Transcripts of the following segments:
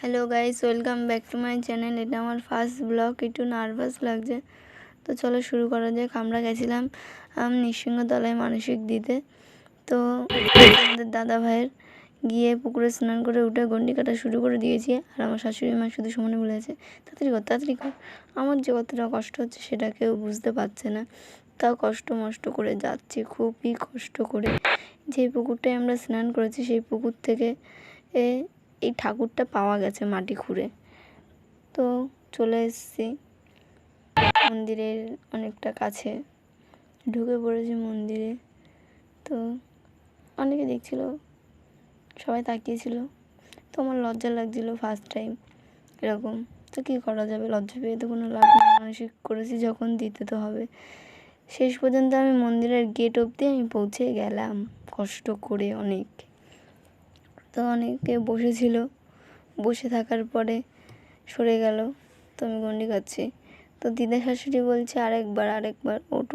Hello guys, welcome back to my channel. এটা আমার first blog, একটু নার্ভাস লাগছে। তো চলো শুরু করা যাক। আমরা গেছিলাম নৃসিংহতলায় মানসিক দিতে। তো আমাদের দাদা ভাইয়ের গিয়ে পুকুরে স্নান করে উঠে গন্ডি কাটা শুরু করে দিয়েছি। আর আমার শাশুড়ি মা শুধু সমানে বলেছে, তাড়াতাড়ি কর। আমার যে কতটা কষ্ট হচ্ছে সেটা কেউ বুঝতে পারছে না, তাও কষ্ট মষ্ট করে যাচ্ছি, খুবই কষ্ট করে। যে পুকুরটায় আমরা স্নান করেছি সেই পুকুর থেকে এই ঠাকুরটা পাওয়া গেছে মাটি খুঁড়ে। তো চলে এসেছি মন্দিরের অনেকটা কাছে, ঢুকে পড়েছি মন্দিরে। তো অনেকে দেখছিল, সবাই তাকিয়েছিল। তো আমার লজ্জা লাগছিল, ফার্স্ট টাইম এরকম। তো কী করা যাবে, লজ্জা পেয়ে তো কোনো লাভ নেই, মানসিক করেছি যখন দিতে তো হবে। শেষ পর্যন্ত আমি মন্দিরের গেট অবধি আমি পৌঁছে গেলাম কষ্ট করে অনেক। তো অনেকে বসেছিল, বসে থাকার পরে সরে গেল। তো আমি গন্ডি খাচ্ছি। তো দিদা শাশুড়ি বলছে আরেকবার ওট।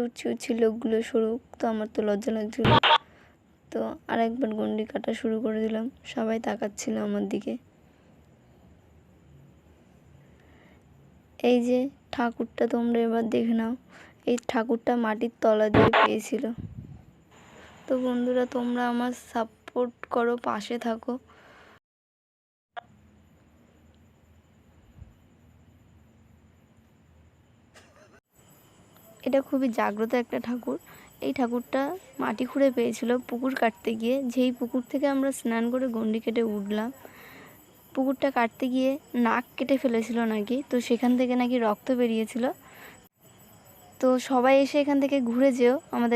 উঠছি লোকগুলো সরুক। তো আমার তো লজ্জা লাগছিল। তো আরেকবার গন্ডি কাটা শুরু করে দিলাম। সবাই তাকাচ্ছিল আমার দিকে। এই যে ঠাকুরটা তোমরা এবার দেখে নাও। এই ঠাকুরটা মাটির তলা দিয়ে পেয়েছিল। তো বন্ধুরা, তোমরা আমার সাপোর্ট করো, পাশে থাকো। এটা খুবই জাগ্রত একটা ঠাকুর। এই ঠাকুরটা মাটি খুঁড়ে পেয়েছিল পুকুর কাটতে গিয়ে। যেই পুকুর থেকে আমরা স্নান করে গন্ডি কেটে উঠলাম, পুকুরটা কাটতে গিয়ে নাক কেটে ফেলেছিল নাকি। তো সেখান থেকে নাকি রক্ত বেরিয়েছিল। তো সবাই এসে এখান থেকে ঘুরে যেও আমাদের